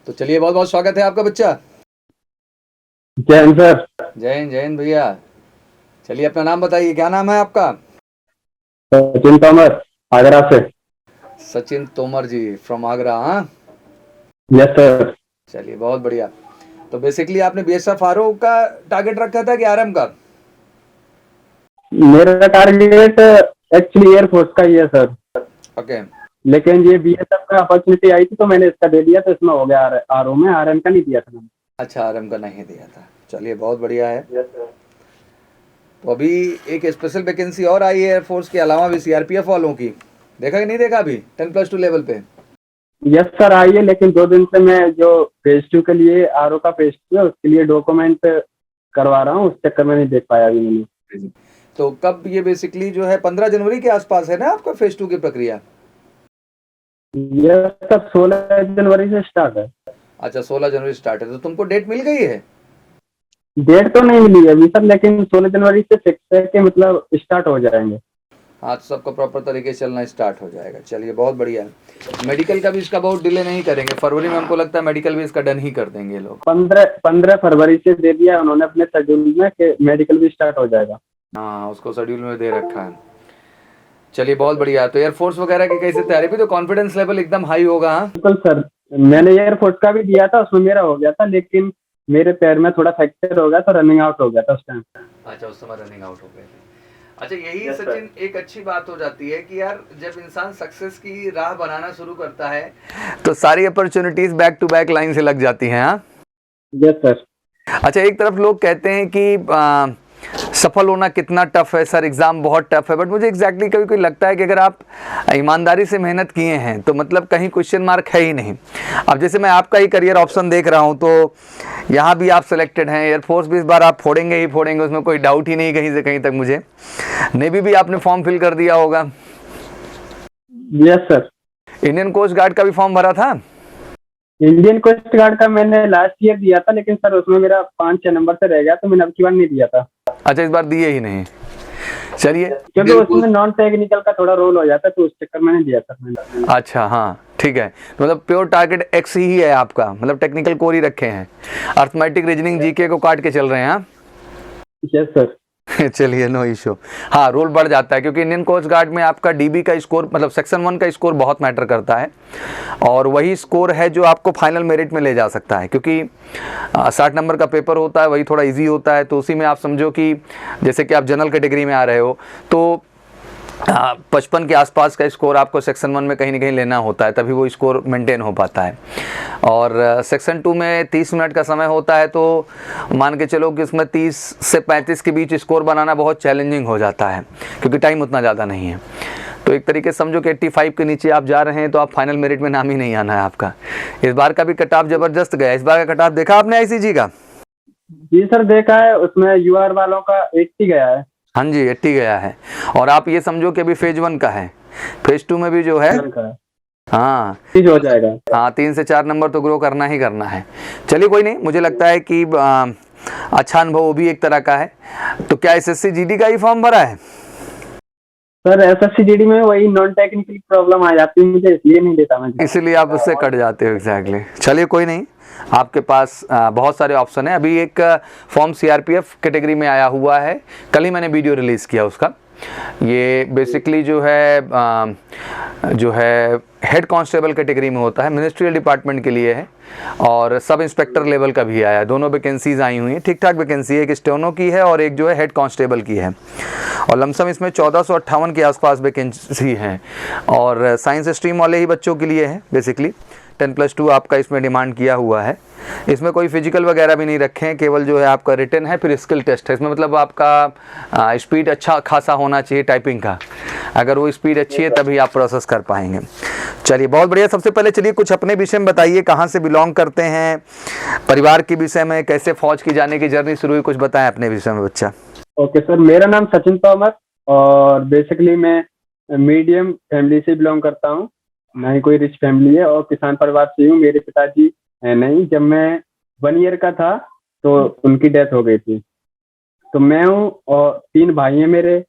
तो चलिए, बहुत बहुत स्वागत है आपका बच्चा। जय हिंद सर। जय हिंद भैया। चलिए, अपना नाम बताइए, क्या नाम है आपका? सचिन तोमर, आगरा से। सचिन तोमर जी, फ्रॉम आगरा। हाँ, यस सर। चलिए बहुत बढ़िया। तो बेसिकली आपने बीएसएफ आरओ का टारगेट रखा था कि आरएम का? मेरा टारगेट एक्चुअली एयरफोर्स का ही है सर। ओके। लेकिन ये बीएसएफ का अपॉर्चुनिटी आई थी तो मैंने इसका दे दिया, तो इसमें हो गया। आरओ में आरएम का नहीं दिया था मैंने। अच्छा, आरएम का नहीं दिया था, चलिए बहुत बढ़िया है। Yes sir. तो अभी एक स्पेशल वैकेंसी और आई है एयरफोर्स के अलावा भी, सीआरपीएफ वालों की। देखा कि नहीं देखा अभी 10+2 लेवल पे? यस सर, आई है, लेकिन 2 दिन से मैं जो फेज 2 के लिए आरओ का फेज 2 है उसके लिए डॉक्यूमेंट करवा रहा हूँ, उस चक्कर में नहीं देख पाया अभी मैंने। तो कब ये बेसिकली जो है 15 जनवरी के आसपास है ना आपका फेज 2 की प्रक्रिया? यस सर, 16 जनवरी से स्टार्ट है। अच्छा, 16 जनवरी स्टार्ट है, तो तुमको डेट मिल गई है? डेट तो नहीं मिली है अभी सर, लेकिन 16 जनवरी से फिक्स है कि मतलब स्टार्ट हो जाएंगे। हाँ, तो सबका प्रॉपर तरीके से चलना स्टार्ट हो जाएगा। चलिए बहुत बढ़िया है। मेडिकल का भी इसका बहुत डिले नहीं करेंगे, फरवरी में हमको लगता है मेडिकल भी इसका डन ही कर देंगे ये लोग। 15 फरवरी से दे दिया उन्होंने अपने शेड्यूल में कि मेडिकल भी स्टार्ट हो जाएगा। हाँ, उसको शेड्यूल में दे रखा है। चलिए बहुत बढ़िया। तो एयरफोर्स वगैरह की कैसे तैयारी? भी तो कॉन्फिडेंस लेवल एकदम हाई होगा। हाँ, बिल्कुल सर। मैंने एयरफोर्स का भी दिया था, उसमें मेरा हो गया था, लेकिन मेरे पैर में थोड़ा फ्रैक्चर हो गया तो रनिंग आउट हो गया था उस टाइम। अच्छा, उस समय रनिंग आउट हो गए थे। अच्छा, यही सचिन एक अच्छी बात हो जाती है कि यार जब इंसान सक्सेस की राह बनाना शुरू करता है तो सारी opportunities back to back line से लग जाती हैं। हाँ, यस सर। अच्छा, एक तरफ लोग कहते हैं कि सफल होना कितना टफ है सर, एग्जाम बहुत टफ है, बट मुझे एग्जैक्टली कभी कोई लगता है कि अगर आप ईमानदारी से मेहनत किए हैं तो मतलब कहीं क्वेश्चन मार्क है ही नहीं। अब जैसे मैं आपका ही करियर ऑप्शन देख रहा हूं, तो यहाँ भी आप सिलेक्टेड हैं, एयरफोर्स भी इस बार आप फोड़ेंगे ही फोड़ेंगे, उसमें कोई डाउट ही नहीं कहीं से कहीं तक मुझे। नेवी भी आपने फॉर्म फिल कर दिया होगा। Yes sir. Indian coast guard का भी फॉर्म भरा था? इंडियन कोस्ट गार्ड का मैंने लास्ट ईयर दिया था, लेकिन सर उसमें मेरा 5-6 नंबर से रह गया, तो मैंने अब की बार नहीं दिया था। अच्छा, इस बार दिए ही नहीं। चलिए, क्योंकि उसमें नॉन टेक्निकल का थोड़ा रोल हो जाता है, तो उस चक्कर में नहीं दिया सर मैंने। अच्छा, हाँ ठीक है। तो मतलब प्योर टारगेट एक्स ही है आपका, मतलब टेक्निकल कोर ही रखे हैं, अर्थमेटिक रीजनिंग जीके को काट के चल रहे हैं। हाँ यस सर। चलिए, नो इशू। हाँ, रोल बढ़ जाता है क्योंकि इंडियन कोस्ट गार्ड में आपका डीबी का स्कोर, मतलब सेक्शन 1 का स्कोर बहुत मैटर करता है, और वही स्कोर है जो आपको फाइनल मेरिट में ले जा सकता है, क्योंकि 60 नंबर का पेपर होता है, वही थोड़ा इजी होता है। तो उसी में आप समझो कि जैसे कि आप जनरल कैटेगरी में आ रहे हो तो 55 के आसपास का स्कोर आपको सेक्शन 1 में कहीं ना कहीं लेना होता है, तभी वो स्कोर मेंटेन हो पाता है। और सेक्शन 2 में 30 मिनट का समय होता है, तो मान के चलो कि इसमें 30 से 35 के बीच स्कोर बनाना बहुत चैलेंजिंग हो जाता है, क्योंकि टाइम उतना ज़्यादा नहीं है। तो एक तरीके से समझो कि 85 के नीचे आप जा रहे हैं तो आप फाइनल मेरिट में नाम ही नहीं आना है आपका। इस बार का भी कट ऑफ ज़बरदस्त गया। इस बार का कट ऑफ देखा आपने आईसीजी का? जी सर, देखा है, उसमें यूआर वालों का 80 गया है। हाँ जी, 80 गया है। और आप ये समझो कि अभी फेज 1 का है, फेज 2 में भी जो है, हाँ चीज हो जाएगा। हाँ, 3 से 4 नंबर तो ग्रो करना ही करना है। चलिए कोई नहीं, मुझे लगता है कि अच्छा अनुभव वो भी एक तरह का है। तो क्या एसएससी जीडी का ही फॉर्म भरा है? सर एसएससी जीडी में वही नॉन टेक्निकल प्रॉब्लम आ जाती है मुझे, इसलिए नहीं देता मैं। इसलिए आप उससे कट जाते हो। एग्जैक्टली। चलिए कोई नहीं, आपके पास बहुत सारे ऑप्शन है। अभी एक फॉर्म सीआरपीएफ कैटेगरी में आया हुआ है, कल ही मैंने वीडियो रिलीज़ किया उसका। ये बेसिकली जो है हेड कांस्टेबल कैटेगरी में होता है, मिनिस्ट्रियल डिपार्टमेंट के लिए है, और सब इंस्पेक्टर लेवल का भी आया है। दोनों वैकेंसीज आई हुई हैं, ठीक ठाक वैकेंसी है, एक स्टेनो की है और एक जो है हेड कांस्टेबल की है, और लमसम इसमें 1458 के आसपास वैकेंसी है, और साइंस स्ट्रीम वाले ही बच्चों के लिए है बेसिकली। 10+2 आपका इसमें डिमांड किया हुआ है। इसमें कोई फिजिकल वगैरह भी नहीं रखे हैं, केवल जो है आपका रिटन है, फिर स्किल टेस्ट है। इसमें मतलब आपका स्पीड अच्छा खासा होना चाहिए टाइपिंग का, अगर वो स्पीड अच्छी है तभी आप प्रोसेस कर पाएंगे। चलिए बहुत बढ़िया। सबसे पहले चलिए कुछ अपने विषय में बताइए, कहाँ से बिलोंग करते हैं, परिवार के विषय में, कैसे फौज की जाने की जर्नी शुरू हुई, कुछ बताएं अपने विषय में बच्चा। ओके सर, मेरा नाम सचिन तोमर, और बेसिकली मैं मीडियम फैमिली से बिलोंग करता हूँ, ना ही कोई रिच फैमिली है, और किसान परिवार से हूँ। मेरे पिताजी है नहीं, जब मैं 1 ईयर का था तो उनकी डेथ हो गई थी। तो मैं हूँ, और 3 भाई हैं मेरे,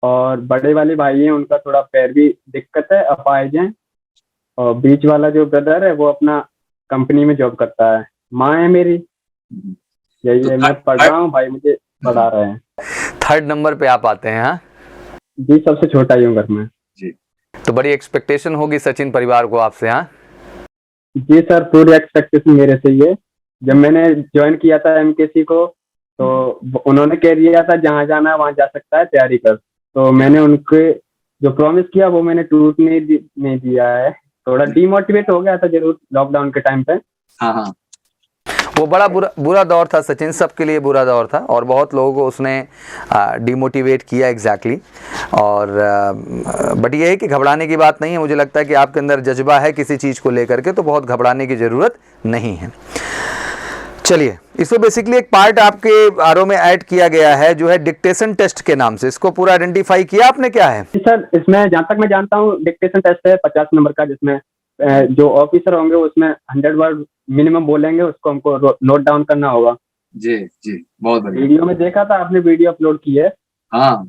और बड़े वाले भाई हैं उनका थोड़ा पैर भी दिक्कत है, अपाहिज हैं, और बीच वाला जो ब्रदर है वो अपना कंपनी में जॉब करता है। माँ है मेरी, यही तो है। मैं पढ़ रहा हूँ, भाई मुझे पढ़ा रहे हैं। थर्ड नंबर पे आप आते हैं। हाँ जी, सबसे छोटा ही हूँ घर में। जी, तो बड़ी एक्सपेक्टेशन होगी सचिन परिवार को आपसे। हाँ जी सर, पूरी एक्सपेक्टेशन मेरे से ही है। जब मैंने ज्वाइन किया था एमकेसी को, तो उन्होंने कह दिया था जहाँ जाना है वहाँ जा सकता है, तैयारी कर। तो मैंने उनके जो प्रॉमिस किया वो मैंने टूटने नहीं दिया है। थोड़ा डीमोटिवेट हो गया था जरूर लॉकडाउन के टाइम पे। हाँ हाँ, वो बड़ा बुरा दौर था सचिन, सबके लिए बुरा दौर था और बहुत लोगों को उसने डिमोटिवेट किया एग्जैक्टली। और बट ये है कि घबराने की बात नहीं है। मुझे लगता है कि आपके अंदर जज्बा है किसी चीज़ को लेकर के, तो बहुत घबराने की ज़रूरत नहीं है। चलिए, इसमें बेसिकली एक पार्ट आपके आरओ में ऐड किया गया है जो है डिक्टेशन टेस्ट के नाम से। इसको पूरा आइडेंटिफाई किया आपने, क्या है? सर, इसमें जहाँ तक मैं जानता हूँ डिक्टेशन टेस्ट है 50 नंबर का, जिसमें जो ऑफिसर होंगे उसमें 100 वर्ड मिनिमम बोलेंगे, उसको हमको नोट डाउन करना होगा। जी जी, बहुत बढ़िया। वीडियो में देखा था आपने, वीडियो अपलोड की है। हाँ,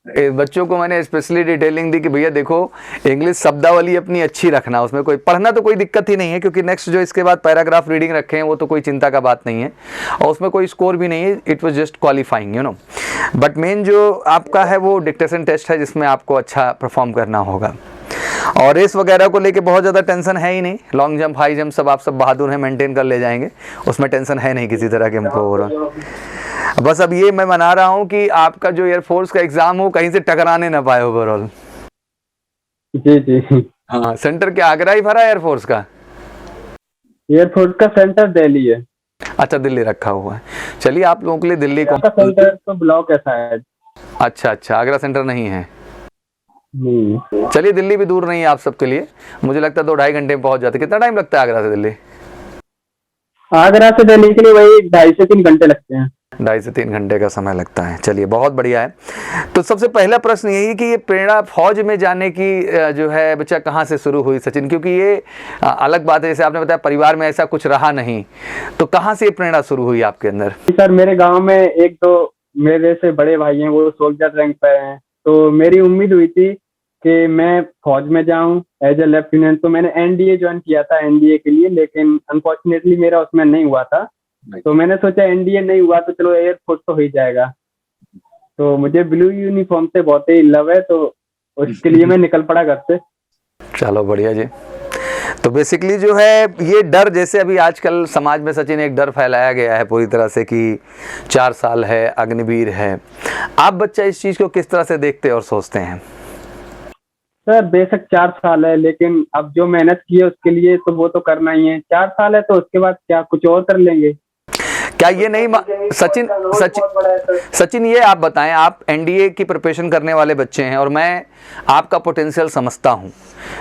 बच्चों को मैंने स्पेशली डिटेलिंग दी कि भैया देखो, इंग्लिश शब्दावली अपनी अच्छी रखना, उसमें कोई पढ़ना तो कोई दिक्कत ही नहीं है, क्योंकि नेक्स्ट जो इसके बाद पैराग्राफ रीडिंग रखे हैं वो तो कोई चिंता का बात नहीं है और उसमें कोई स्कोर भी नहीं है। It was just qualifying, you know. But main जो आपका है वो डिक्टेशन टेस्ट है, जिसमें आपको अच्छा परफॉर्म करना होगा। और रेस वगैरह को लेके बहुत ज़्यादा टेंशन है ही नहीं। लॉन्ग जंप, हाई जंप सब आप सब बहादुर हैं, मेंटेन कर ले जाएंगे, उसमें टेंशन है नहीं किसी तरह के हमको हो रहा। बस अब ये मैं मना रहा हूँ कि आपका जो एयरफोर्स का एग्जाम हो कहीं से टकराने ना पाए ओवरऑल। जी जी। हाँ, सेंटर क्या आगरा ही भरा एयरफोर्स का? एयरफोर्स का सेंटर दिल्ली है। अच्छा, दिल्ली रखा हुआ है। चलिए, आप लोगों के लिए दिल्ली को सेंटर तो ब्लॉक है शायद। अच्छा अच्छा, आगरा सेंटर नहीं है। नहीं। चलिए, दिल्ली भी दूर नहीं है आप सबके लिए। मुझे लगता है 2-2.5 घंटे में पहुंच जाते। कितना टाइम लगता है आगरा से दिल्ली? आगरा से दिल्ली के लिए वही 2.5 से 3 घंटे लगते हैं। 2.5 से 3 घंटे का समय लगता है। चलिए, बहुत बढ़िया है। तो सबसे पहला प्रश्न यही कि ये प्रेरणा फौज में जाने की जो है बच्चा कहाँ से शुरू हुई सचिन? क्योंकि ये अलग बात है, जैसे आपने बताया परिवार में ऐसा कुछ रहा नहीं, तो कहाँ से ये प्रेरणा शुरू हुई आपके अंदर? सर, मेरे गांव में एक दो मेरे से बड़े भाई हैं, वो सोल्जर रैंक पे हैं। तो मेरी उम्मीद हुई थी कि मैं फौज में जाऊं एज ए लेफ्टिनेंट। तो मैंने एनडीए ज्वाइन किया था एनडीए के लिए, लेकिन अनफॉर्चुनेटली मेरा उसमें नहीं हुआ था। तो मैंने सोचा एनडीए नहीं हुआ तो चलो एयरफोर्स तो हो ही जाएगा। तो मुझे ब्लू यूनिफॉर्म से बहुत ही लव है, तो उसके लिए मैं निकल पड़ा घर से। चलो बढ़िया जी। तो बेसिकली जो है ये डर, जैसे अभी आजकल समाज में सचिन एक डर फैलाया गया है पूरी तरह से कि 4 साल है, अग्निवीर है, आप बच्चा इस चीज़ को किस तरह से देखते और सोचते हैं? सर, बेशक 4 साल है, लेकिन अब जो मेहनत की है उसके लिए तो वो तो करना ही है। 4 साल है तो उसके बाद क्या कुछ और कर लेंगे। क्या ये नहीं सचिन ये आप बताएं, आप एनडीए की प्रिपरेशन करने वाले बच्चे हैं और मैं आपका पोटेंशियल समझता हूं,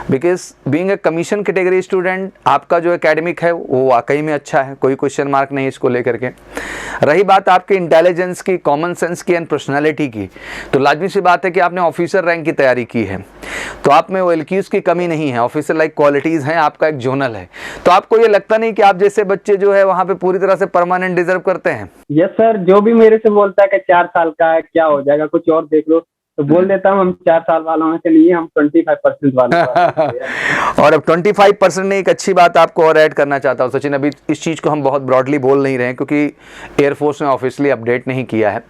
because being a commission category student आपका जो एकेडमिक है वो वाकई में अच्छा है, कोई क्वेश्चन मार्क नहीं इसको लेकर के। रही बात आपके इंटेलिजेंस की, कॉमन सेंस की एंड पर्सनैलिटी की, तो लाजमी सी बात है कि आपने ऑफिसर रैंक की तैयारी की है, तो आप में वो एलक्यूज की कमी नहीं है, ऑफिसर लाइक क्वालिटीज़ हैं, आपका एक जोनल है। तो आपको ये लगता नहीं कि आप जैसे बच्चे जो है वहाँ पे पूरी तरह से परमानेंट डिजर्व करते हैं? यस सर, जो भी मेरे से बोलता है कि 4 साल का है क्या हो जाएगा, कुछ और देख लो, तो बोल देता हूँ हम 4 साल वालों में चलिए, हम 25% वाले और अब 25% ने एक अच्छी बात आपको और ऐड करना चाहता हूँ सचिन। अभी इस चीज़ को हम बहुत ब्रॉडली बोल नहीं रहे हैं क्योंकि एयरफोर्स ने ऑफिशियली अपडेट नहीं किया है।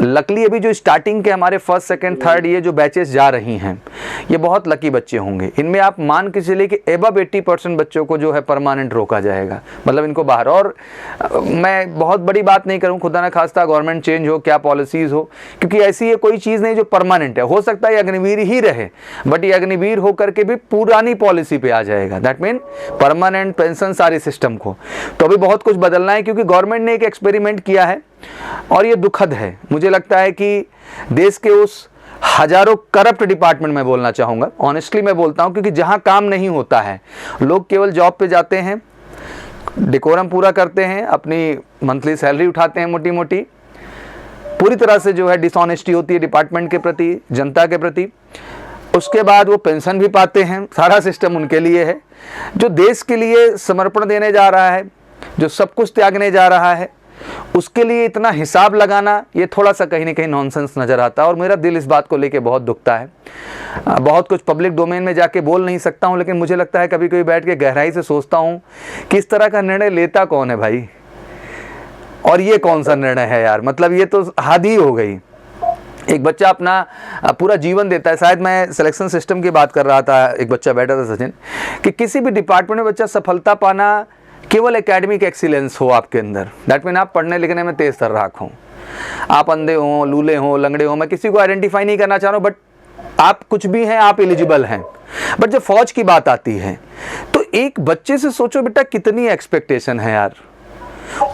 लकीली अभी जो स्टार्टिंग के हमारे फर्स्ट सेकंड थर्ड ये जो बैचेस जा रही हैं ये बहुत लकी बच्चे होंगे। इनमें आप मान के चलिए कि एबव 80% बच्चों को जो है परमानेंट रोका जाएगा, मतलब इनको बाहर। और मैं बहुत बड़ी बात नहीं करूँ, खुदा ना खास्ता गवर्नमेंट चेंज हो, क्या पॉलिसीज़ हो, क्योंकि ऐसी ये कोई चीज़ नहीं जो परमानेंट है। हो सकता है अग्निवीर ही रहे, बट ये अग्निवीर होकर के भी पुरानी पॉलिसी पे आ जाएगा। दैट मीन परमानेंट पेंशन सारे सिस्टम को। तो अभी बहुत कुछ बदलना है क्योंकि गवर्नमेंट ने एक एक्सपेरिमेंट किया है और ये दुखद है। मुझे लगता है कि देश के उस हजारों करप्ट डिपार्टमेंट में बोलना चाहूँगा, ऑनेस्टली मैं बोलता हूँ, क्योंकि जहाँ काम नहीं होता है लोग केवल जॉब पे जाते हैं, डिकोरम पूरा करते हैं, अपनी मंथली सैलरी उठाते हैं मोटी मोटी, पूरी तरह से जो है डिसऑनेस्टी होती है डिपार्टमेंट के प्रति, जनता के प्रति। उसके बाद वो पेंशन भी पाते हैं, सारा सिस्टम उनके लिए है। जो देश के लिए समर्पण देने जा रहा है, जो सब कुछ त्यागने जा रहा है, उसके लिए इतना हिसाब लगाना, ये थोड़ा सा कहीं ना कहीं नॉनसेंस नज़र आता है। और मेरा दिल इस बात को लेके बहुत दुखता है। बहुत कुछ पब्लिक डोमेन में जाके बोल नहीं सकता हूँ, लेकिन मुझे लगता है कभी कभी बैठ के गहराई से सोचता हूँ कि इस तरह का निर्णय लेता कौन है भाई, और ये कौन सा निर्णय है यार। मतलब ये तो हद ही हो गई। एक बच्चा अपना पूरा जीवन देता है। शायद मैं सिलेक्शन सिस्टम की बात कर रहा था, एक बच्चा बैठा था सचिन, कि किसी भी डिपार्टमेंट में बच्चा सफलता पाना केवल एकेडमिक एक्सीलेंस हो आपके अंदर, दैट मीन आप पढ़ने लिखने में तेज तर्राक हो, आप अंधे हों, लूले हों, लंगड़े हों, मैं किसी को आइडेंटिफाई नहीं करना चाह रहा हूँ, बट आप कुछ भी हैं, आप एलिजिबल हैं। बट जब फौज की बात आती है तो एक बच्चे से सोचो बेटा कितनी एक्सपेक्टेशन है यार।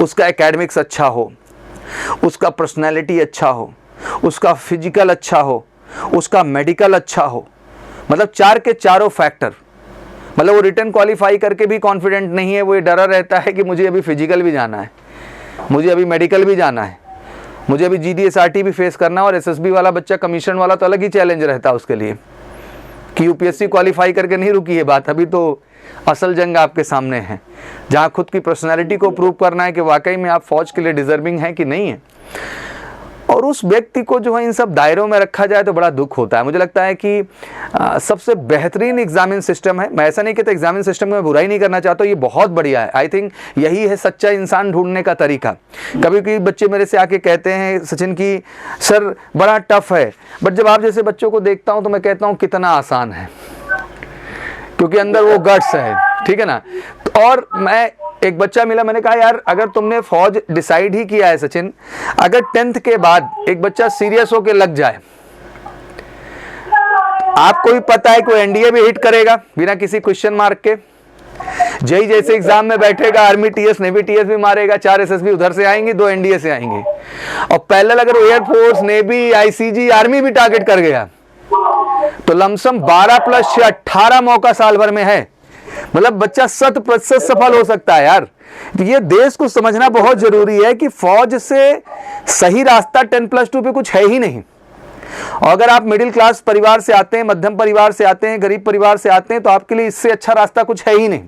उसका एकेडमिक्स अच्छा हो, उसका पर्सनैलिटी अच्छा हो, उसका फिजिकल अच्छा हो, उसका मेडिकल अच्छा हो, मतलब चार के चारों फैक्टर। मतलब वो रिटर्न क्वालिफाई करके भी कॉन्फिडेंट नहीं है, वो ये डरा रहता है कि मुझे अभी फिजिकल भी जाना है, मुझे अभी मेडिकल भी जाना है, मुझे अभी GDSRT भी फेस करना है। और SSB वाला बच्चा, कमीशन वाला, तो अलग ही चैलेंज रहता है उसके लिए कि UPSC क्वालिफाई करके नहीं रुकी है बात, अभी तो असल जंग आपके सामने है, जहाँ खुद की पर्सनैलिटी को प्रूव करना है कि वाकई में आप फौज के लिए डिजर्विंग हैं कि नहीं है। और उस व्यक्ति को जो है इन सब दायरों में रखा जाए तो बड़ा दुख होता है। मुझे लगता है कि सबसे बेहतरीन एग्जामिन सिस्टम है। मैं ऐसा नहीं कहता एग्जामिन सिस्टम में बुराई नहीं करना चाहता, ये बहुत बढ़िया है। आई थिंक यही है सच्चा इंसान ढूंढने का तरीका। कभी कभी बच्चे मेरे से आके कहते हैं सचिन की सर बड़ा टफ है, बट जब आप जैसे बच्चों को देखता हूँ तो मैं कहता हूँ कितना आसान है, क्योंकि अंदर वो गट्स है, ठीक है ना। और मैं एक बच्चा मिला, मैंने कहा यार अगर तुमने फौज डिसाइड ही किया है सचिन, अगर 10th के बाद एक बच्चा सीरियस होके लग जाए, आपको भी पता है कोई NDA भी हिट करेगा बिना किसी क्वेश्चन मार्क के, जेई जैसे एग्जाम में बैठेगा, आर्मी TS नेवी TS भी मारेगा, 4 SSB उधर से आएंगे, 2 NDA से आएंगे, और पैरेलल अगर एयरफोर्स, नेवी, ICG, आर्मी भी टारगेट कर गया तो लमसम 12 + 6 18 मौका साल भर में है। मतलब बच्चा 100% सफल हो सकता है यार। ये देश को समझना बहुत जरूरी है कि फौज से सही रास्ता 10+2 पे कुछ है ही नहीं। और अगर आप मिडिल क्लास परिवार से आते हैं, मध्यम परिवार से आते हैं, गरीब परिवार से आते हैं, तो आपके लिए इससे अच्छा रास्ता कुछ है ही नहीं,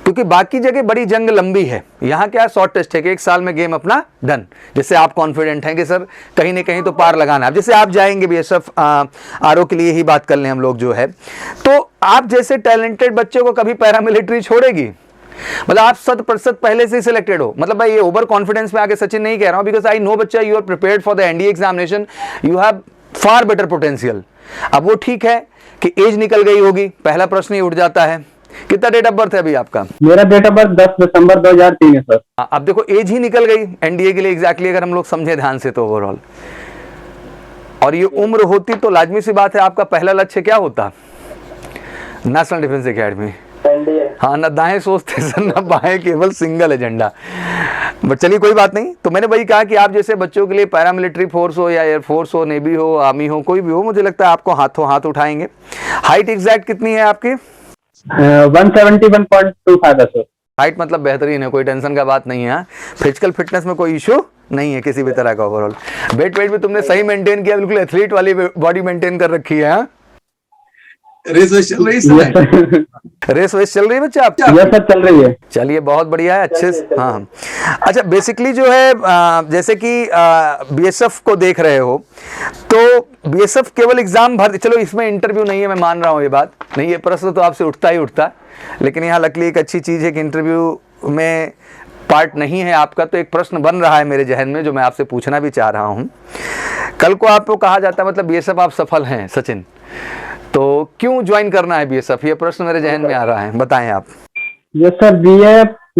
क्योंकि बाकी जगह बड़ी जंग लंबी है। यहाँ क्या शॉर्ट टेस्ट है कि 1 साल में गेम अपना डन। जैसे आप कॉन्फिडेंट हैं कि सर कहीं ना कहीं तो पार लगाना है। जैसे आप जाएंगे BSF RO के लिए ही बात कर लें हम लोग जो है, तो आप जैसे टैलेंटेड बच्चे को कभी पैरामिलिट्री छोड़ेगी? मतलब आप 100% पहले से ही सिलेक्टेड हो। मतलब भाई ये ओवर कॉन्फिडेंस में आगे सचिन नहीं कह रहा हूँ, बिकॉज आई नो बच्चा you are prepared for the NDA examination, you have far better potential. अब वो ठीक है कि एज निकल गई होगी, पहला प्रश्न ही उठ जाता है, कितना डेट ऑफ बर्थ है अभी आपका? मेरा डेट ऑफ बर्थ 10 दिसंबर 2003 है सर। अब देखो एज ही निकल गई NDA के लिए एग्जैक्टली, अगर हम लोग समझे ध्यान से तो ओवरऑल। और ये उम्र होती तो लाजमी सी बात है आपका पहला लक्ष्य क्या होता? National defence academy. हाँ, ना दाएं सोचते सर ना बाएं, केवल सिंगल एजेंडा। बट चलिए कोई बात नहीं। तो मैंने वही कहा कि आप जैसे बच्चों के लिए पैरामिलिट्री फोर्स हो या एयरफोर्स हो, नेवी हो, आर्मी हो, कोई भी हो, मुझे लगता है आपको हाथों हाथ उठाएंगे। हाइट एग्जैक्ट कितनी है आपकी? 171.25 है सर। हाइट मतलब बेहतरीन है, कोई टेंशन का बात नहीं है। फिजिकल फिटनेस में कोई इशू नहीं है किसी भी तरह का ओवरऑल। वेट भी तुमने सही मेंटेन किया, बिल्कुल एथलीट वाली बॉडी मेंटेन कर रखी है। रेस चल रही है, रेस वेस चल रही है बच्चा आपकी? यस सर चल रही है। चलिए बहुत बढ़िया है, अच्छे से। हाँ अच्छा, बेसिकली जो है जैसे कि BSF को देख रहे हो तो BSF केवल एग्जाम भर, चलो इसमें इंटरव्यू नहीं है, मैं मान रहा हूँ ये बात नहीं, ये प्रश्न तो आपसे उठता ही उठता, लेकिन यहाँ लकीली एक अच्छी चीज़ है कि इंटरव्यू में पार्ट नहीं है आपका, तो एक प्रश्न बन रहा है मेरे जहन में जो मैं आपसे पूछना भी चाह रहा हूँ। कल को आपको कहा जाता है मतलब BSF आप सफल हैं सचिन, तो क्यों ज्वाइन करना है BSF? ये प्रश्न मेरे जहन में आ रहा है, बताएं आप। यस सर,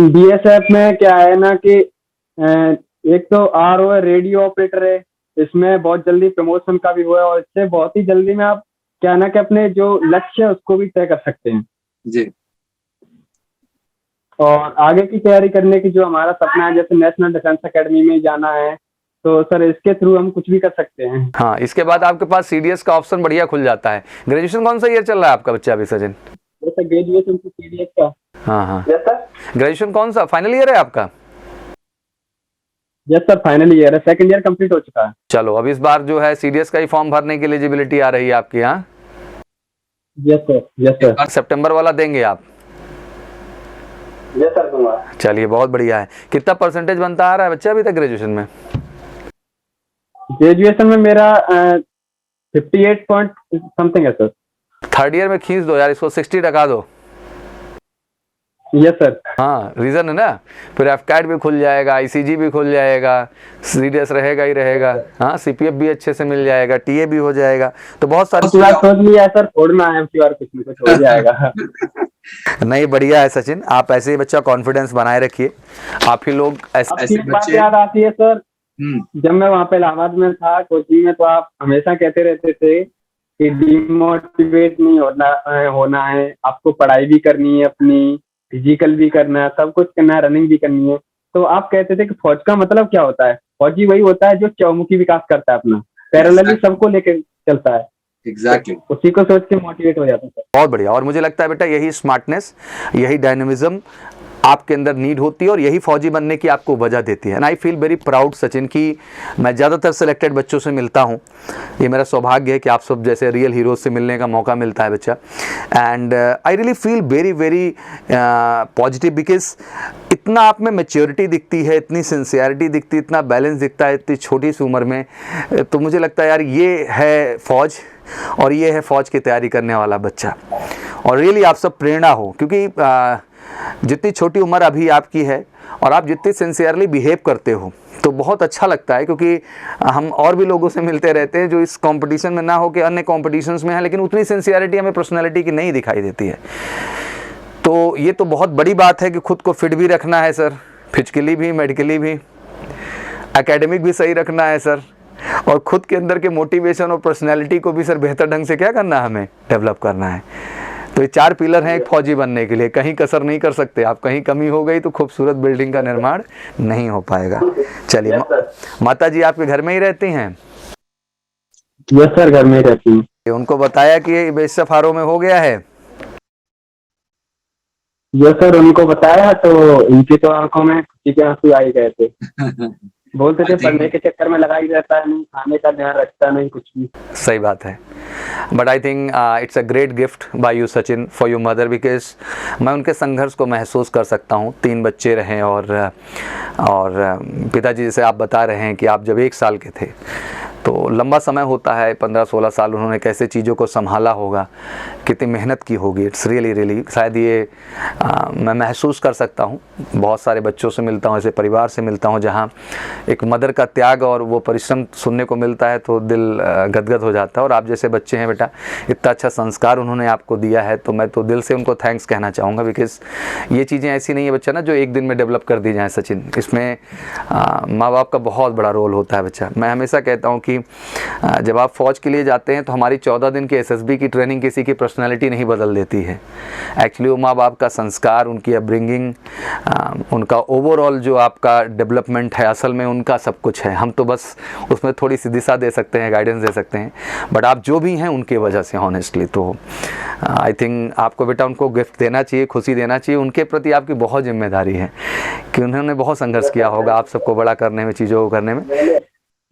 BSF में क्या है ना कि एक तो RO है, रेडियो ऑपरेटर है, इसमें बहुत जल्दी प्रमोशन का भी हुआ है, और इससे बहुत ही जल्दी में आप क्या ना कि अपने जो लक्ष्य है उसको भी तय कर सकते हैं जी। और आगे की तैयारी करने की जो हमारा सपना है, जैसे नेशनल डिफेंस एकेडमी में जाना है, तो सर इसके थ्रू हम कुछ भी कर सकते हैं। हाँ, इसके बाद आपके पास CDS का ऑप्शन बढ़िया खुल जाता है। ग्रेजुएशन कौन सा ईयर चल रहा है आपका बच्चा अभी सचिन? जैसे ग्रेजुएशन की CDS का। हाँ हाँ, यस सर। ग्रेजुएशन कौन सा, फाइनल ईयर है आपका? यस सर, फाइनल ईयर है, 2nd ईयर कंप्लीट हो चुका है। चलो, अब इस बार जो है CDS का ही फॉर्म भरने की एलिजिबिलिटी आ रही है आपकी। हाँ यस सर, यस सर। सितंबर वाला देंगे आप? यस सर दूंगा। चलिए बहुत बढ़िया है। कितना परसेंटेज बनता आ रहा है बच्चा अभी तक ग्रेजुएशन में? ग्रेजुएशन में मेरा 58 पॉइंट समथिंग है सर। थर्ड ईयर में खींच दो यार, इसको 60 टका दो। Yes sir. हाँ रीज़न है ना, फिर एफकैट भी खुल जाएगा, आईसीजी भी खुल जाएगा, सीडीएस रहेगा ही रहेगा, हाँ सीपीएफ भी अच्छे से मिल जाएगा, टीए भी हो जाएगा, तो बहुत सारी पूरा सोच लिया है सर, छोड़ना है एमसीआर, कुछ नहीं कुछ हो जाएगा। नहीं बढ़िया है सचिन, आप ऐसे ही बच्चा कॉन्फिडेंस बनाए रखिए। आप ही लोग अब ऐसे एक बात याद आती है सर, जब मैं वहाँ पे इलाहाबाद में था कोचिंग में, तो आप हमेशा कहते रहते थे कि डिमोटिवेट नहीं होना है, आपको पढ़ाई भी करनी है, अपनी फिजिकल भी करना है, सब कुछ करना है, रनिंग भी करनी है। तो आप कहते थे कि फौज का मतलब क्या होता है? फौजी वही होता है जो चौमुखी विकास करता है, अपना पैरेलली सबको लेकर चलता है। एग्जैक्टली उसी को सोच के मोटिवेट हो जाता है। बहुत बढ़िया। और मुझे लगता है बेटा यही स्मार्टनेस, यही डायनेमिज्म आपके अंदर नीड होती है और यही फौजी बनने की आपको वजह देती है। And I feel very proud Sachin कि मैं ज़्यादातर सिलेक्टेड बच्चों से मिलता हूँ। ये मेरा सौभाग्य है कि आप सब जैसे रियल हीरोज से मिलने का मौका मिलता है बच्चा। And I really feel very very positive, because इतना आप में मैच्योरिटी दिखती है, इतनी सिंसियरिटी दिखती है, इतना बैलेंस दिखता है इतनी छोटी सी उम्र में। तो मुझे लगता है यार ये है फौज, और ये है फौज की तैयारी करने वाला बच्चा। और रियली आप सब प्रेरणा हो, क्योंकि जितनी छोटी उम्र अभी आपकी है और आप जितनी सिंसियरली बिहेव करते हो तो बहुत अच्छा लगता है। क्योंकि हम और भी लोगों से मिलते रहते हैं जो इस कंपटीशन में ना हो के अन्य कॉम्पिटिशन्स में है, लेकिन उतनी सिंसियरिटी हमें पर्सनैलिटी की नहीं दिखाई देती है। तो ये तो बहुत बड़ी बात है कि खुद को फिट भी रखना है सर, फिजिकली भी, मेडिकली भी, एकेडमिक भी सही रखना है सर, और खुद के अंदर के मोटिवेशन और पर्सनैलिटी को भी सर बेहतर ढंग से क्या करना है, हमें डेवलप करना है। तो ये 4 पिलर हैं एक फौजी बनने के लिए, कहीं कसर नहीं कर सकते आप। कहीं कमी हो गई तो खूबसूरत बिल्डिंग का निर्माण नहीं हो पाएगा। चलिए माता जी आपके घर में ही रहती हैं? यस सर, घर में रहती हूँ। उनको बताया कि बेसफारों में हो गया है? यस सर, उनको बताया तो उनकी तो आंखों में खुशी के आंसू आ ही गए थे। बोलते थे पढ़ने के चक्कर में लगा ही रहता है, नहीं खाने का ध्यान रखता नहीं कुछ भी। सही बात है। But I think it's a great gift bye you Sachin for your mother, because मैं उनके संघर्ष को महसूस कर सकता हूँ। 3 बच्चे रहे और पिताजी जैसे आप बता रहे हैं कि आप जब 1 साल के थे तो लंबा समय होता है, 15-16 साल उन्होंने कैसे चीज़ों को संभाला होगा, कितनी मेहनत की होगी। इट्स रियली शायद ये मैं महसूस कर सकता हूँ। बहुत सारे बच्चों से मिलता हूँ, ऐसे परिवार से मिलता हूँ जहाँ एक मदर का त्याग और वो परिश्रम सुनने को मिलता है तो दिल गदगद हो जाता है। और आप जैसे बच्चे हैं बेटा, इतना अच्छा संस्कार उन्होंने आपको दिया है, तो मैं तो दिल से उनको थैंक्स कहना चाहूँगा। बिकॉज ये चीज़ें ऐसी नहीं है बच्चा ना जो एक दिन में डेवलप कर दी जाए सचिन, इसमें माँ बाप का बहुत बड़ा रोल होता है बच्चा। मैं हमेशा कहता हूँ कि जब आप फौज के लिए जाते हैं तो हमारी 14 दिन की एसएसबी की ट्रेनिंग किसी की पर्सनालिटी नहीं बदल देती है। एक्चुअली वो माँ बाप का संस्कार, उनकी अपब्रिंगिंग, उनका ओवरऑल जो आपका डेवलपमेंट है, असल में उनका सब कुछ है। हम तो बस उसमें थोड़ी सी दिशा दे सकते हैं, गाइडेंस दे सकते हैं, बट आप जो भी हैं उनके वजह से हॉनेस्टली। तो आई थिंक आपको बेटा उनको गिफ्ट देना चाहिए, खुशी देना चाहिए। उनके प्रति आपकी बहुत जिम्मेदारी है कि उन्होंने बहुत संघर्ष किया होगा आप सबको बड़ा करने में, चीज़ों को करने में।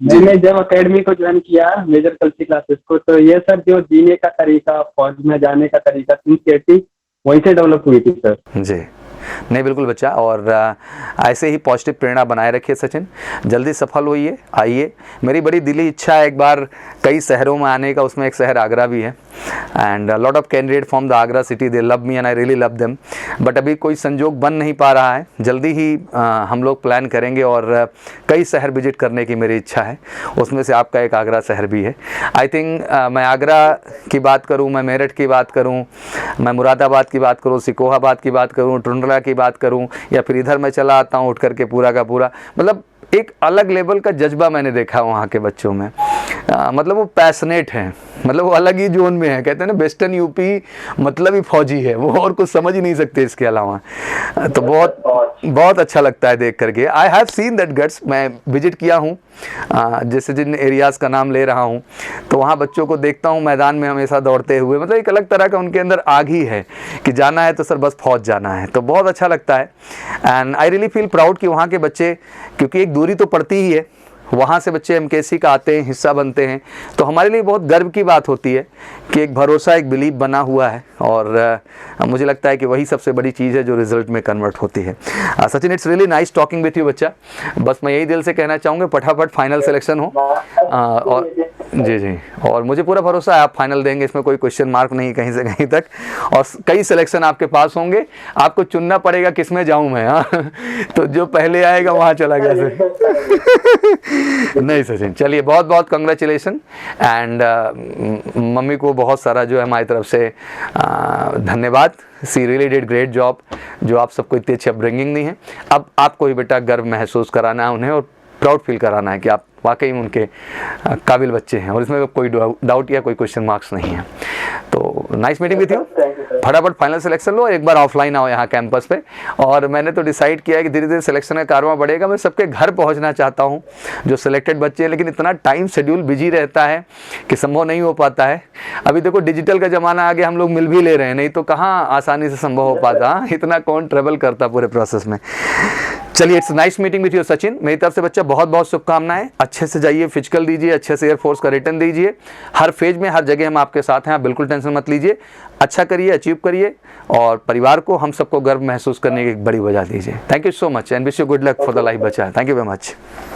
मैंने जब अकेडमी को ज्वाइन किया मेजर कल्सी क्लासेस को, तो ये सर जो जीने का तरीका, फौज में जाने का तरीका, सिंसियरिटी वहीं से डेवलप हुई थी सर। जी नहीं बिल्कुल बच्चा, और ऐसे ही पॉजिटिव प्रेरणा बनाए रखिए सचिन। जल्दी सफल होइए, आइए। मेरी बड़ी दिली इच्छा है एक बार कई शहरों में आने का, उसमें एक शहर आगरा भी है। And lot of candidate from the Agra city, they love me and I really love them, but अभी कोई संजोग बन नहीं पा रहा है। जल्दी ही हम लोग प्लान करेंगे और कई शहर विजिट करने की मेरी इच्छा है, उसमें से आपका एक आगरा शहर भी है। आई थिंक मैं आगरा की बात करूँ, मैं मेरठ की बात करूँ, मैं मुरादाबाद की बात करूँ, सिकोहाबाद की बात करूँ, टुंडला की बात करूं, या फिर इधर मैं चला आता हूं उठ करके पूरा का पूरा, मतलब एक अलग लेवल का जज्बा मैंने देखा वहाँ के बच्चों में। मतलब वो पैशनेट हैं, मतलब वो अलग ही जोन में है। कहते हैं ना वेस्टर्न यूपी मतलब ही फौजी है, वो और कुछ समझ ही नहीं सकते इसके अलावा। तो बहुत अच्छा लगता है देख करके। I have seen that guts. मैं विजिट किया हूँ जैसे जिन एरियाज़ का नाम ले रहा हूँ, तो वहाँ बच्चों को देखता हूँ मैदान में हमेशा दौड़ते हुए। मतलब एक अलग तरह का उनके अंदर आग ही है कि जाना है तो सर बस फौज जाना है। तो बहुत अच्छा लगता है and I really feel proud कि वहाँ के बच्चे, क्योंकि एक दूरी तो पड़ती ही है वहाँ से बच्चे एमकेसी का आते हैं, हिस्सा बनते हैं, तो हमारे लिए बहुत गर्व की बात होती है कि एक भरोसा, एक बिलीव बना हुआ है, और मुझे लगता है कि वही सबसे बड़ी चीज़ है जो रिजल्ट में कन्वर्ट होती है। Sachin, it's really nice talking with you बच्चा। बस मैं यही दिल से कहना चाहूँगा फटाफट फाइनल सिलेक्शन हो, और जी, और मुझे पूरा भरोसा है आप फाइनल देंगे, इसमें कोई क्वेश्चन मार्क नहीं कहीं से कहीं तक, और कई सिलेक्शन आपके पास होंगे, आपको चुनना पड़ेगा किस में जाऊँ मैं। हाँ तो जो पहले आएगा वहाँ चला गया नहीं सचिन, चलिए बहुत बहुत कंग्रेचुलेशन, एंड मम्मी को बहुत सारा जो है हमारी तरफ से धन्यवाद। सी रियली डिड ग्रेट जॉब, जो आप सबको इतनी अच्छी अपब्रिंगिंग दी है। अब आपको ही बेटा गर्व महसूस कराना है उन्हें, और प्राउड फील कराना है कि आप वाकई में उनके काबिल बच्चे हैं, और इसमें कोई डाउट या कोई क्वेश्चन मार्क्स नहीं है। तो नाइस मीटिंग विथ यू, फटाफट फाइनल सिलेक्शन लो, एक बार ऑफलाइन आओ यहाँ कैंपस पे। और मैंने तो डिसाइड किया है कि धीरे धीरे सिलेक्शन का कारवां बढ़ेगा, मैं सबके घर पहुँचना चाहता हूँ जो सिलेक्टेड बच्चे हैं, लेकिन इतना टाइम शेड्यूल बिजी रहता है कि संभव नहीं हो पाता है। अभी देखो डिजिटल का ज़माना आ गया, हम लोग मिल भी ले रहे हैं, नहीं तो कहाँ आसानी से संभव हो पाता, इतना कौन ट्रेवल करता पूरे प्रोसेस में। चलिए, it's nice meeting with you Sachin. मेरी तरफ से बच्चा बहुत बहुत शुभकामनाएं, अच्छे से जाइए, फिजिकल दीजिए, अच्छे से एयरफोर्स का रिटर्न दीजिए, हर फेज में हर जगह हम आपके साथ हैं, आप बिल्कुल टेंशन मत लीजिए, अच्छा करिए, अचीव करिए, और परिवार को, हम सबको गर्व महसूस करने की एक बड़ी वजह दीजिए। Thank you so much and wish you good luck for the life बच्चा। Thank you very much.